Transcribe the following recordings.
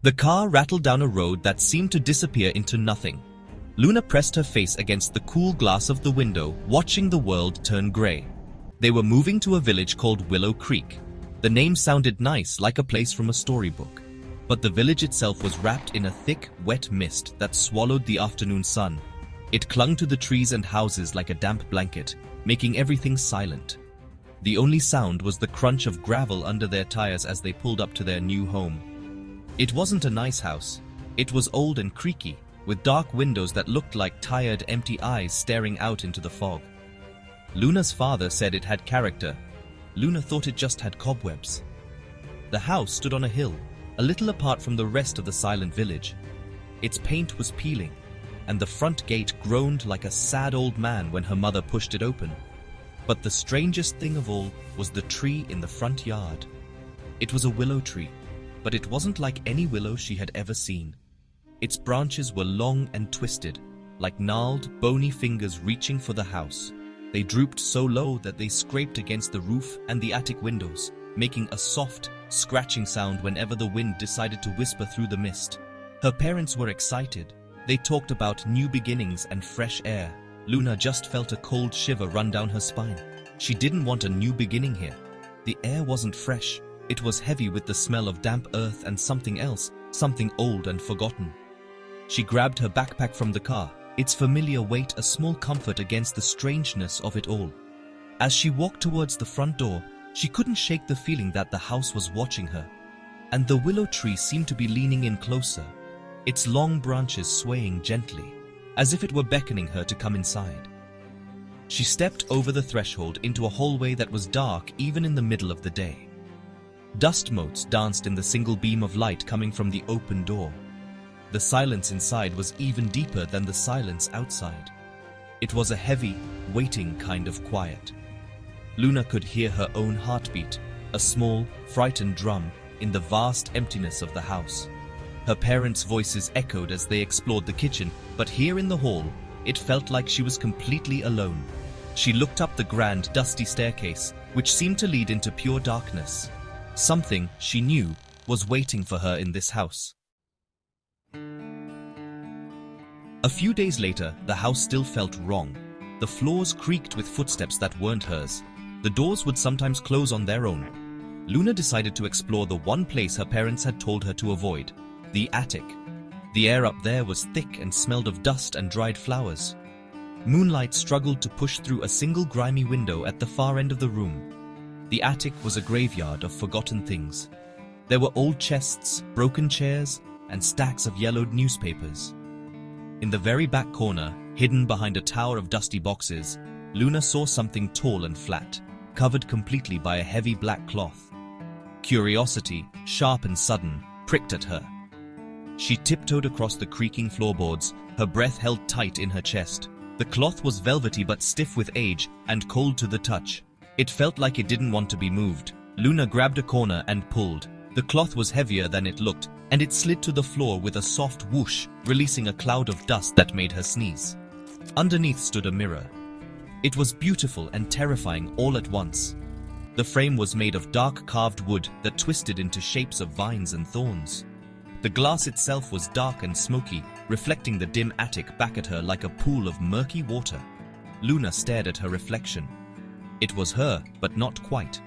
The car rattled down a road that seemed to disappear into nothing. Luna pressed her face against the cool glass of the window, watching the world turn grey. They were moving to a village called Willow Creek. The name sounded nice, like a place from a storybook. But the village itself was wrapped in a thick, wet mist that swallowed the afternoon sun. It clung to the trees and houses like a damp blanket, making everything silent. The only sound was the crunch of gravel under their tires as they pulled up to their new home. It wasn't a nice house. It was old and creaky, with dark windows that looked like tired, empty eyes staring out into the fog. Luna's father said it had character. Luna thought it just had cobwebs. The house stood on a hill, a little apart from the rest of the silent village. Its paint was peeling, and the front gate groaned like a sad old man when her mother pushed it open. But the strangest thing of all was the tree in the front yard. It was a willow tree, but it wasn't like any willow she had ever seen. Its branches were long and twisted, like gnarled, bony fingers reaching for the house. They drooped so low that they scraped against the roof and the attic windows, making a soft, scratching sound whenever the wind decided to whisper through the mist. Her parents were excited. They talked about new beginnings and fresh air. Luna just felt a cold shiver run down her spine. She didn't want a new beginning here. The air wasn't fresh. It was heavy with the smell of damp earth and something else, something old and forgotten. She grabbed her backpack from the car, its familiar weight a small comfort against the strangeness of it all. As she walked towards the front door, she couldn't shake the feeling that the house was watching her. And the willow tree seemed to be leaning in closer, its long branches swaying gently, as if it were beckoning her to come inside. She stepped over the threshold into a hallway that was dark even in the middle of the day. Dust motes danced in the single beam of light coming from the open door. The silence inside was even deeper than the silence outside. It was a heavy, waiting kind of quiet. Luna could hear her own heartbeat, a small, frightened drum, in the vast emptiness of the house. Her parents' voices echoed as they explored the kitchen, but here in the hall, it felt like she was completely alone. She looked up the grand, dusty staircase, which seemed to lead into pure darkness. Something, she knew, was waiting for her in this house. A few days later, the house still felt wrong. The floors creaked with footsteps that weren't hers. The doors would sometimes close on their own. Luna decided to explore the one place her parents had told her to avoid, the attic. The air up there was thick and smelled of dust and dried flowers. Moonlight struggled to push through a single grimy window at the far end of the room. The attic was a graveyard of forgotten things. There were old chests, broken chairs, and stacks of yellowed newspapers. In the very back corner, hidden behind a tower of dusty boxes, Luna saw something tall and flat, covered completely by a heavy black cloth. Curiosity, sharp and sudden, pricked at her. She tiptoed across the creaking floorboards, her breath held tight in her chest. The cloth was velvety but stiff with age and cold to the touch. It felt like it didn't want to be moved. Luna grabbed a corner and pulled. The cloth was heavier than it looked, and it slid to the floor with a soft whoosh, releasing a cloud of dust that made her sneeze. Underneath stood a mirror. It was beautiful and terrifying all at once. The frame was made of dark carved wood that twisted into shapes of vines and thorns. The glass itself was dark and smoky, reflecting the dim attic back at her like a pool of murky water. Luna stared at her reflection. It was her, but not quite.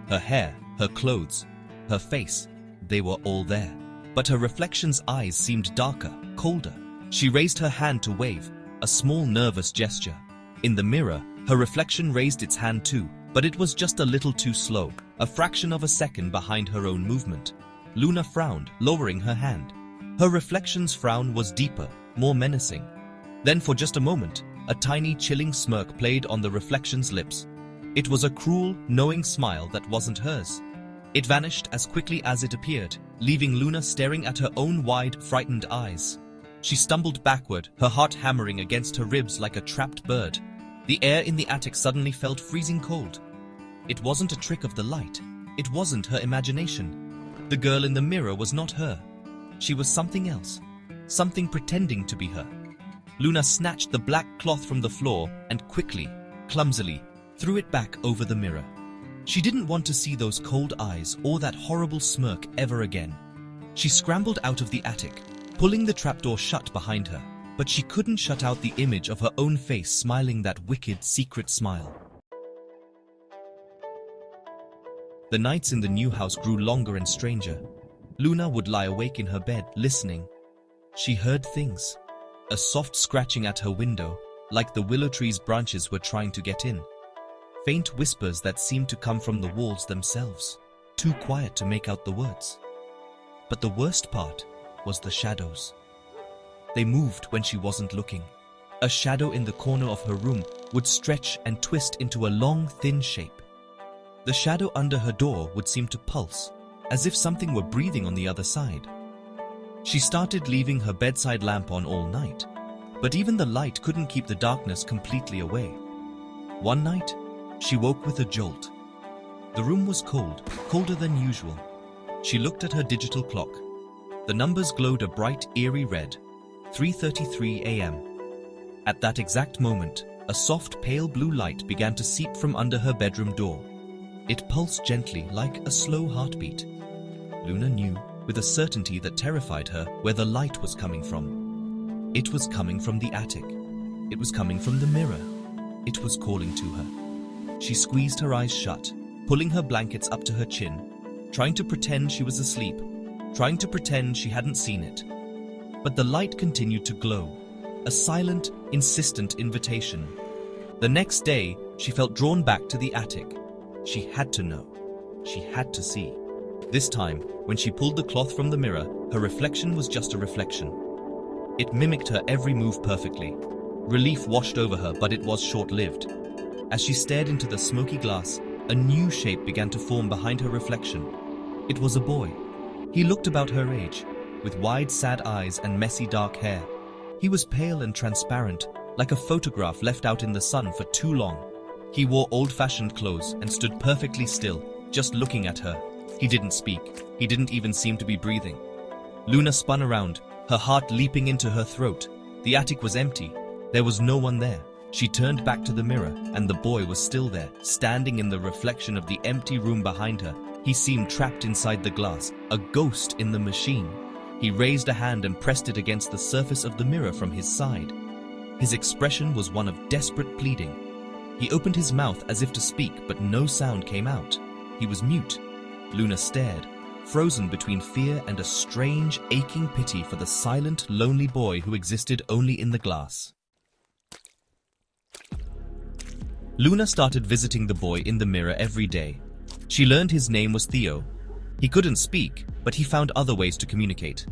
Her hair, her clothes, her face, they were all there. But her reflection's eyes seemed darker, colder. She raised her hand to wave, a small nervous gesture. In the mirror, her reflection raised its hand too, but it was just a little too slow, a fraction of a second behind her own movement. Luna frowned, lowering her hand. Her reflection's frown was deeper, more menacing. Then for just a moment, a tiny chilling smirk played on the reflection's lips. It was a cruel, knowing smile that wasn't hers. It vanished as quickly as it appeared, leaving Luna staring at her own wide, frightened eyes. She stumbled backward, her heart hammering against her ribs like a trapped bird. The air in the attic suddenly felt freezing cold. It wasn't a trick of the light. It wasn't her imagination. The girl in the mirror was not her. She was something else, something pretending to be her. Luna snatched the black cloth from the floor and quickly, clumsily, threw it back over the mirror. She didn't want to see those cold eyes or that horrible smirk ever again. She scrambled out of the attic, pulling the trapdoor shut behind her, but she couldn't shut out the image of her own face smiling that wicked, secret smile. The nights in the new house grew longer and stranger. Luna would lie awake in her bed, listening. She heard things. A soft scratching at her window, like the willow tree's branches were trying to get in. Faint whispers that seemed to come from the walls themselves, too quiet to make out the words. But the worst part was the shadows. They moved when she wasn't looking. A shadow in the corner of her room would stretch and twist into a long, thin shape. The shadow under her door would seem to pulse, as if something were breathing on the other side. She started leaving her bedside lamp on all night, but even the light couldn't keep the darkness completely away. One night, she woke with a jolt. The room was cold, colder than usual. She looked at her digital clock. The numbers glowed a bright, eerie red. 3:33 a.m. At that exact moment, a soft, pale blue light began to seep from under her bedroom door. It pulsed gently, like a slow heartbeat. Luna knew, with a certainty that terrified her, where the light was coming from. It was coming from the attic. It was coming from the mirror. It was calling to her. She squeezed her eyes shut, pulling her blankets up to her chin, trying to pretend she was asleep, trying to pretend she hadn't seen it. But the light continued to glow, a silent, insistent invitation. The next day, she felt drawn back to the attic. She had to know. She had to see. This time, when she pulled the cloth from the mirror, her reflection was just a reflection. It mimicked her every move perfectly. Relief washed over her, but it was short-lived. As she stared into the smoky glass, a new shape began to form behind her reflection. It was a boy. He looked about her age, with wide, sad eyes and messy dark hair. He was pale and transparent, like a photograph left out in the sun for too long. He wore old-fashioned clothes and stood perfectly still, just looking at her. He didn't speak. He didn't even seem to be breathing. Luna spun around, her heart leaping into her throat. The attic was empty. There was no one there. She turned back to the mirror, and the boy was still there, standing in the reflection of the empty room behind her. He seemed trapped inside the glass, a ghost in the machine. He raised a hand and pressed it against the surface of the mirror from his side. His expression was one of desperate pleading. He opened his mouth as if to speak, but no sound came out. He was mute. Luna stared, frozen between fear and a strange, aching pity for the silent, lonely boy who existed only in the glass. Luna started visiting the boy in the mirror every day. She learned his name was Theo. He couldn't speak, but he found other ways to communicate.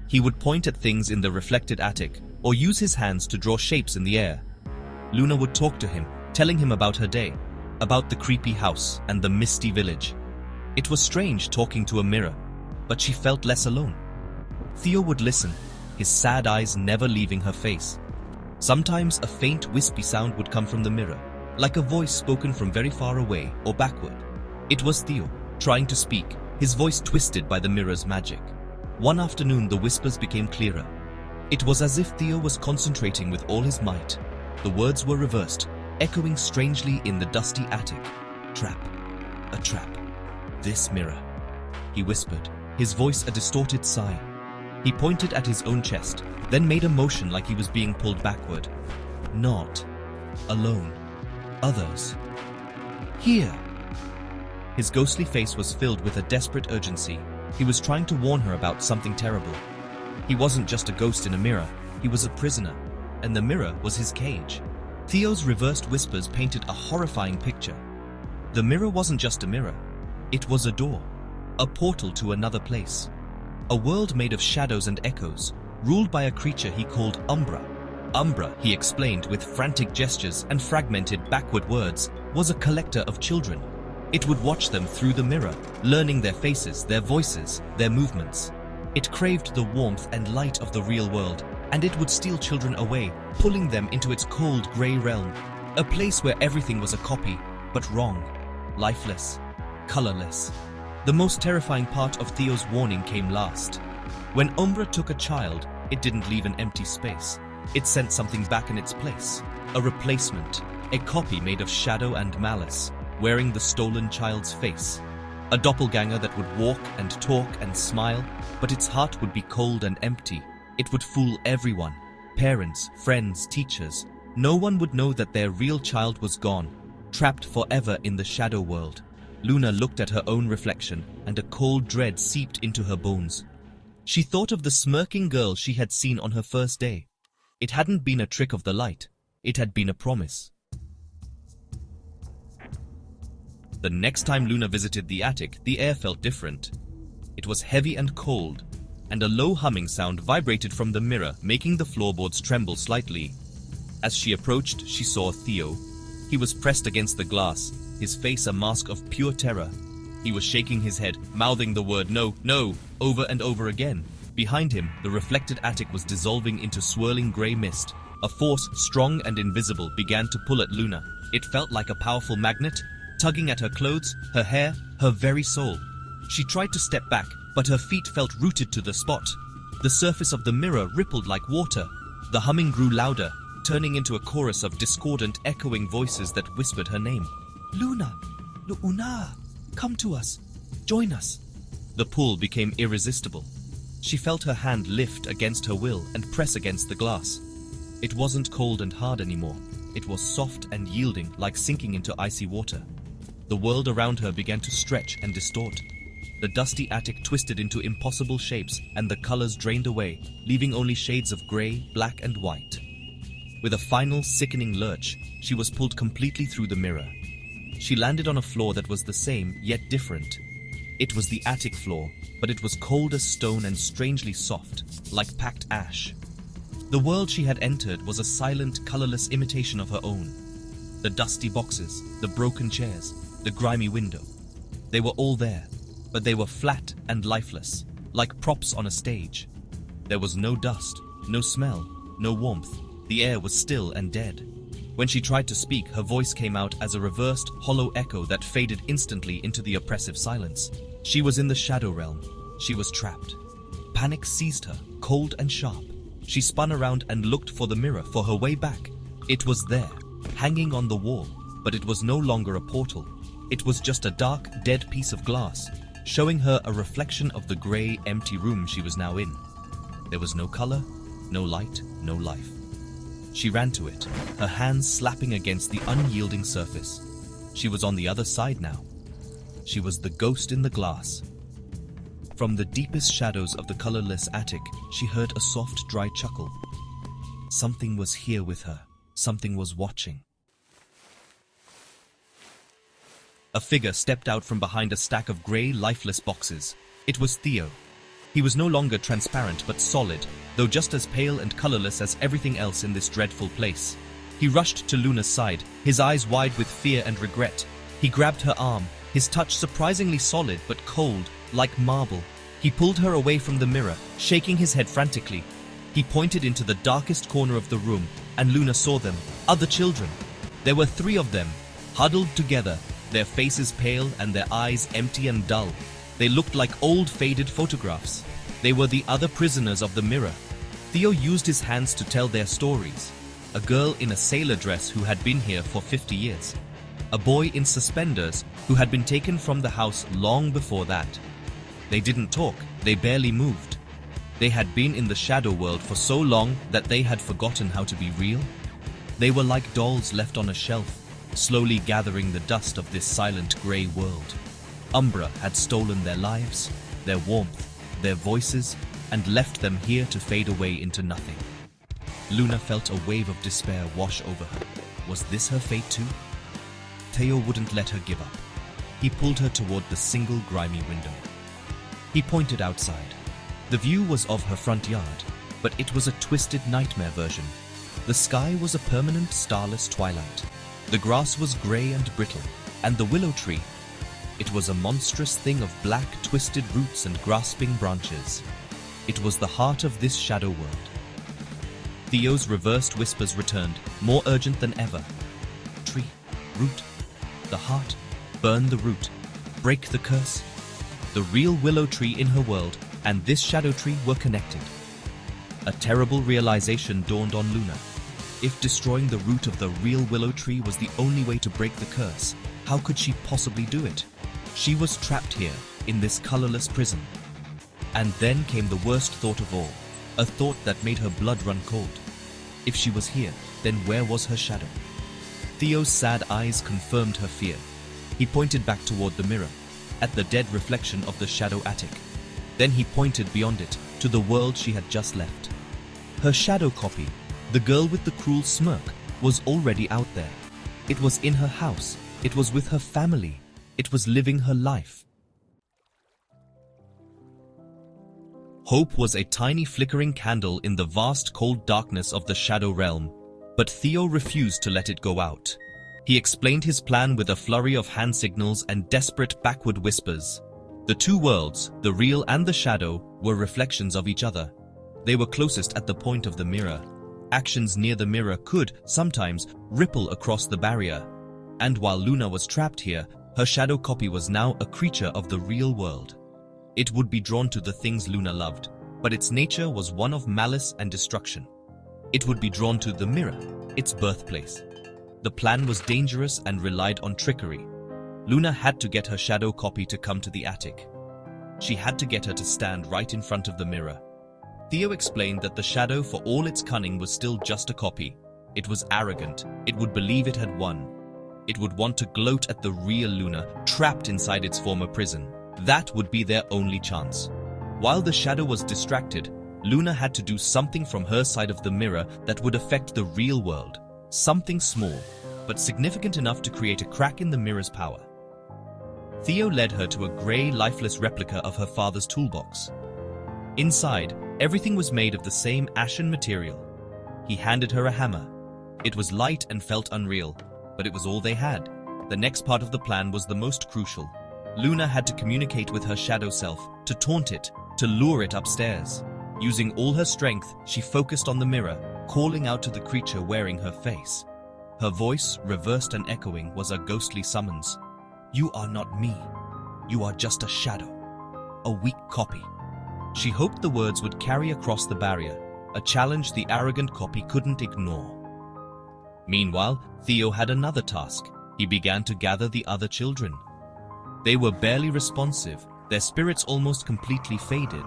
He would point at things in the reflected attic, or use his hands to draw shapes in the air. Luna would talk to him, telling him about her day, about the creepy house and the misty village. It was strange talking to a mirror, but she felt less alone. Theo would listen, his sad eyes never leaving her face. Sometimes a faint wispy sound would come from the mirror, like a voice spoken from very far away or backward. It was Theo, trying to speak, his voice twisted by the mirror's magic. One afternoon the whispers became clearer. It was as if Theo was concentrating with all his might. The words were reversed, echoing strangely in the dusty attic. Trap. A trap. This mirror. He whispered, his voice a distorted sigh. He pointed at his own chest, then made a motion like he was being pulled backward. Not alone. Others. Here. His ghostly face was filled with a desperate urgency. He was trying to warn her about something terrible. He wasn't just a ghost in a mirror, he was a prisoner, and the mirror was his cage. Theo's reversed whispers painted a horrifying picture. The mirror wasn't just a mirror. It was a door, a portal to another place. A world made of shadows and echoes, ruled by a creature he called Umbra. Umbra, he explained with frantic gestures and fragmented backward words, was a collector of children. It would watch them through the mirror, learning their faces, their voices, their movements. It craved the warmth and light of the real world, and it would steal children away, pulling them into its cold grey realm, a place where everything was a copy, but wrong, lifeless, colorless. The most terrifying part of Theo's warning came last. When Umbra took a child, it didn't leave an empty space. It sent something back in its place, a replacement, a copy made of shadow and malice, wearing the stolen child's face. A doppelganger that would walk and talk and smile, but its heart would be cold and empty. It would fool everyone. Parents, friends, teachers. No one would know that their real child was gone, trapped forever in the shadow world. Luna looked at her own reflection, and a cold dread seeped into her bones. She thought of the smirking girl she had seen on her first day. It hadn't been a trick of the light. It had been a promise. The next time Luna visited the attic, the air felt different. It was heavy and cold, and a low humming sound vibrated from the mirror, making the floorboards tremble slightly. As she approached, she saw Theo. He was pressed against the glass, his face a mask of pure terror. He was shaking his head, mouthing the word "no, no," over and over again. Behind him, the reflected attic was dissolving into swirling grey mist. A force, strong and invisible, began to pull at Luna. It felt like a powerful magnet, tugging at her clothes, her hair, her very soul. She tried to step back, but her feet felt rooted to the spot. The surface of the mirror rippled like water. The humming grew louder, turning into a chorus of discordant, echoing voices that whispered her name. "Luna! Luna! Come to us! Join us!" The pull became irresistible. She felt her hand lift against her will and press against the glass. It wasn't cold and hard anymore. It was soft and yielding, like sinking into icy water. The world around her began to stretch and distort. The dusty attic twisted into impossible shapes, and the colors drained away, leaving only shades of gray, black, and white. With a final sickening lurch, she was pulled completely through the mirror. She landed on a floor that was the same, yet different. It was the attic floor, but it was cold as stone and strangely soft, like packed ash. The world she had entered was a silent, colorless imitation of her own. The dusty boxes, the broken chairs, the grimy window. They were all there, but they were flat and lifeless, like props on a stage. There was no dust, no smell, no warmth. The air was still and dead. When she tried to speak, her voice came out as a reversed, hollow echo that faded instantly into the oppressive silence. She was in the shadow realm. She was trapped. Panic seized her, cold and sharp. She spun around and looked for the mirror, for her way back. It was there, hanging on the wall, but it was no longer a portal. It was just a dark, dead piece of glass, showing her a reflection of the grey, empty room she was now in. There was no color, no light, no life. She ran to it, her hands slapping against the unyielding surface. She was on the other side now. She was the ghost in the glass. From the deepest shadows of the colorless attic, she heard a soft, dry chuckle. Something was here with her. Something was watching. A figure stepped out from behind a stack of grey, lifeless boxes. It was Theo. He was no longer transparent but solid, though just as pale and colorless as everything else in this dreadful place. He rushed to Luna's side, his eyes wide with fear and regret. He grabbed her arm, his touch surprisingly solid but cold, like marble. He pulled her away from the mirror, shaking his head frantically. He pointed into the darkest corner of the room, and Luna saw them, other children. There were 3 of them, huddled together, their faces pale and their eyes empty and dull. They looked like old, faded photographs. They were the other prisoners of the mirror. Theo used his hands to tell their stories. A girl in a sailor dress who had been here for 50 years. A boy in suspenders who had been taken from the house long before that. They didn't talk, they barely moved. They had been in the shadow world for so long that they had forgotten how to be real. They were like dolls left on a shelf, slowly gathering the dust of this silent grey world. Umbra had stolen their lives, their warmth, their voices, and left them here to fade away into nothing. Luna felt a wave of despair wash over her. Was this her fate too? Theo wouldn't let her give up. He pulled her toward the single grimy window. He pointed outside. The view was of her front yard, but it was a twisted nightmare version. The sky was a permanent starless twilight. The grass was grey and brittle, and the willow tree, it was a monstrous thing of black, twisted roots and grasping branches. It was the heart of this shadow world. Theo's reversed whispers returned, more urgent than ever. Tree, root, the heart, burn the root, break the curse. The real willow tree in her world and this shadow tree were connected. A terrible realization dawned on Luna. If destroying the root of the real willow tree was the only way to break the curse, how could she possibly do it? She was trapped here, in this colorless prison. And then came the worst thought of all, a thought that made her blood run cold. If she was here, then where was her shadow? Theo's sad eyes confirmed her fear. He pointed back toward the mirror, at the dead reflection of the shadow attic. Then he pointed beyond it, to the world she had just left. Her shadow copy, the girl with the cruel smirk, was already out there. It was in her house. It was with her family. It was living her life. Hope was a tiny flickering candle in the vast cold darkness of the shadow realm, but Theo refused to let it go out. He explained his plan with a flurry of hand signals and desperate backward whispers. The two worlds, the real and the shadow, were reflections of each other. They were closest at the point of the mirror. Actions near the mirror could, sometimes, ripple across the barrier. And while Luna was trapped here, her shadow copy was now a creature of the real world. It would be drawn to the things Luna loved, but its nature was one of malice and destruction. It would be drawn to the mirror, its birthplace. The plan was dangerous and relied on trickery. Luna had to get her shadow copy to come to the attic. She had to get her to stand right in front of the mirror. Theo explained that the shadow, for all its cunning, was still just a copy. It was arrogant. It would believe it had won. It would want to gloat at the real Luna, trapped inside its former prison. That would be their only chance. While the shadow was distracted, Luna had to do something from her side of the mirror that would affect the real world. Something small, but significant enough to create a crack in the mirror's power. Theo led her to a grey, lifeless replica of her father's toolbox. Inside, everything was made of the same ashen material. He handed her a hammer. It was light and felt unreal, but it was all they had. The next part of the plan was the most crucial. Luna had to communicate with her shadow self, to taunt it, to lure it upstairs. Using all her strength, she focused on the mirror, calling out to the creature wearing her face. Her voice, reversed and echoing, was a ghostly summons. "You are not me. You are just a shadow. A weak copy." She hoped the words would carry across the barrier, a challenge the arrogant copy couldn't ignore. Meanwhile, Theo had another task. He began to gather the other children. They were barely responsive, their spirits almost completely faded.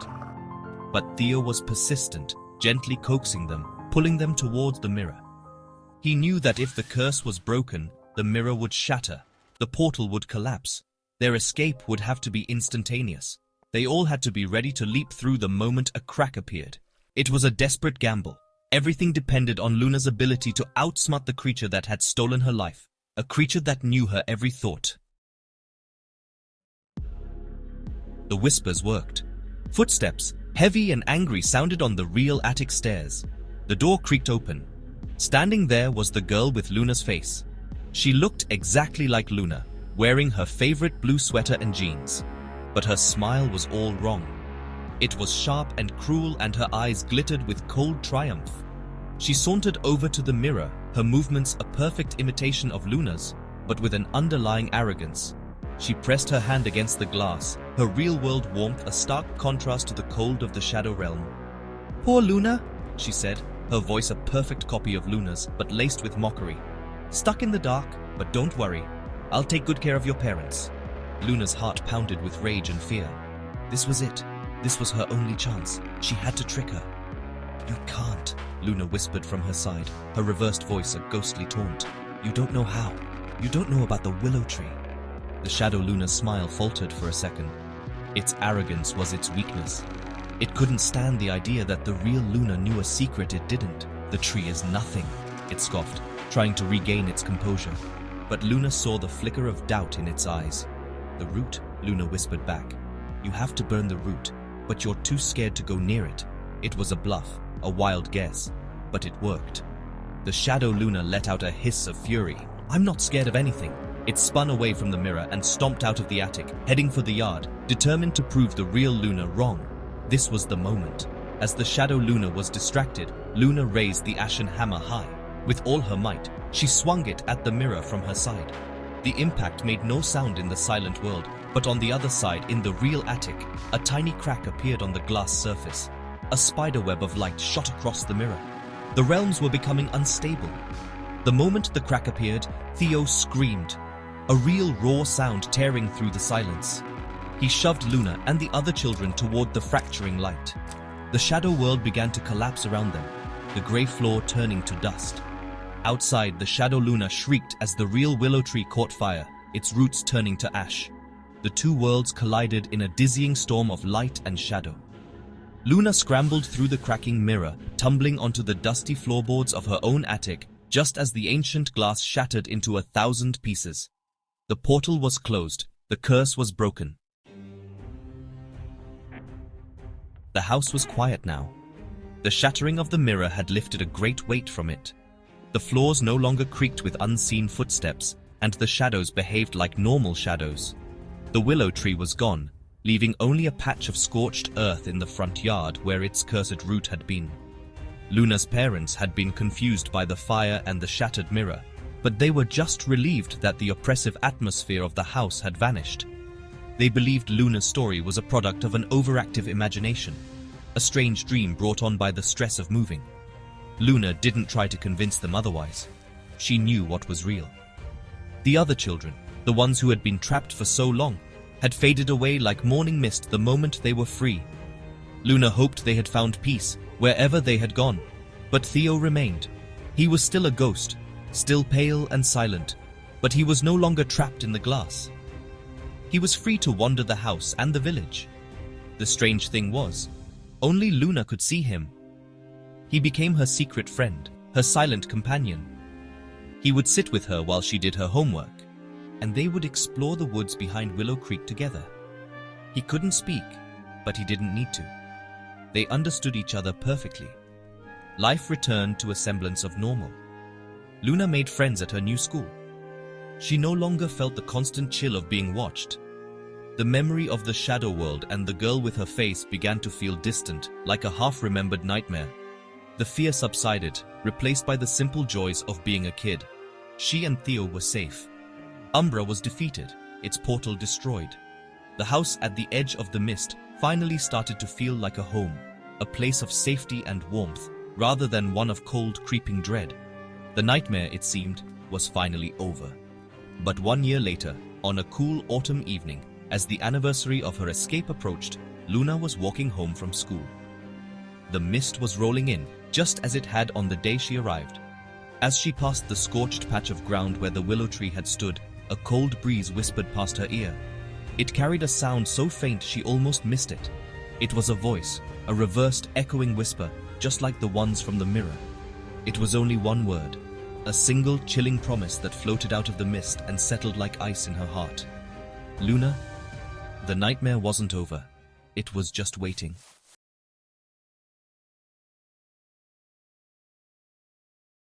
But Theo was persistent, gently coaxing them, pulling them towards the mirror. He knew that if the curse was broken, the mirror would shatter, the portal would collapse. Their escape would have to be instantaneous. They all had to be ready to leap through the moment a crack appeared. It was a desperate gamble. Everything depended on Luna's ability to outsmart the creature that had stolen her life, a creature that knew her every thought. The whispers worked. Footsteps, heavy and angry, sounded on the real attic stairs. The door creaked open. Standing there was the girl with Luna's face. She looked exactly like Luna, wearing her favorite blue sweater and jeans. But her smile was all wrong. It was sharp and cruel, and her eyes glittered with cold triumph. She sauntered over to the mirror, her movements a perfect imitation of Luna's, but with an underlying arrogance. She pressed her hand against the glass, her real-world warmth a stark contrast to the cold of the shadow realm. "Poor Luna," she said, her voice a perfect copy of Luna's, but laced with mockery. "Stuck in the dark, but don't worry. I'll take good care of your parents." Luna's heart pounded with rage and fear. This was it. This was her only chance. She had to trick her. "You can't," Luna whispered from her side, her reversed voice a ghostly taunt. "You don't know how. You don't know about the willow tree." The shadow Luna's smile faltered for a second. Its arrogance was its weakness. It couldn't stand the idea that the real Luna knew a secret it didn't. "The tree is nothing," it scoffed, trying to regain its composure. But Luna saw the flicker of doubt in its eyes. "The root," Luna whispered back. "You have to burn the root, but you're too scared to go near it." It was a bluff, a wild guess, but it worked. The shadow Luna let out a hiss of fury. "I'm not scared of anything." It spun away from the mirror and stomped out of the attic, heading for the yard, determined to prove the real Luna wrong. This was the moment. As the shadow Luna was distracted, Luna raised the ashen hammer high. With all her might, she swung it at the mirror from her side. The impact made no sound in the silent world, but on the other side, in the real attic, a tiny crack appeared on the glass surface. A spiderweb of light shot across the mirror. The realms were becoming unstable. The moment the crack appeared, Theo screamed. a real raw sound tearing through the silence. He shoved Luna and the other children toward the fracturing light. The shadow world began to collapse around them, the grey floor turning to dust. Outside, the shadow Luna shrieked as the real willow tree caught fire, its roots turning to ash. The two worlds collided in a dizzying storm of light and shadow. Luna scrambled through the cracking mirror, tumbling onto the dusty floorboards of her own attic, just as the ancient glass shattered into 1,000 pieces. The portal was closed, the curse was broken. The house was quiet now. The shattering of the mirror had lifted a great weight from it. The floors no longer creaked with unseen footsteps, and the shadows behaved like normal shadows. The willow tree was gone, leaving only a patch of scorched earth in the front yard where its cursed root had been. Luna's parents had been confused by the fire and the shattered mirror, but they were just relieved that the oppressive atmosphere of the house had vanished. They believed Luna's story was a product of an overactive imagination, a strange dream brought on by the stress of moving. Luna didn't try to convince them otherwise. She knew what was real. The other children, the ones who had been trapped for so long, had faded away like morning mist the moment they were free. Luna hoped they had found peace wherever they had gone, but Theo remained. He was still a ghost, still pale and silent, but he was no longer trapped in the glass. He was free to wander the house and the village. The strange thing was, only Luna could see him. He became her secret friend, her silent companion. He would sit with her while she did her homework, and they would explore the woods behind Willow Creek together. He couldn't speak, but he didn't need to. They understood each other perfectly. Life returned to a semblance of normal. Luna made friends at her new school. She no longer felt the constant chill of being watched. The memory of the shadow world and the girl with her face began to feel distant, like a half-remembered nightmare. The fear subsided, replaced by the simple joys of being a kid. She and Theo were safe. Umbra was defeated, its portal destroyed. The house at the edge of the mist finally started to feel like a home, a place of safety and warmth, rather than one of cold, creeping dread. The nightmare, it seemed, was finally over. But 1 year later, on a cool autumn evening, as the anniversary of her escape approached, Luna was walking home from school. The mist was rolling in, just as it had on the day she arrived. As she passed the scorched patch of ground where the willow tree had stood, a cold breeze whispered past her ear. It carried a sound so faint she almost missed it. It was a voice, a reversed, echoing whisper, just like the ones from the mirror. It was only one word, a single chilling promise that floated out of the mist and settled like ice in her heart. Luna, the nightmare wasn't over. It was just waiting.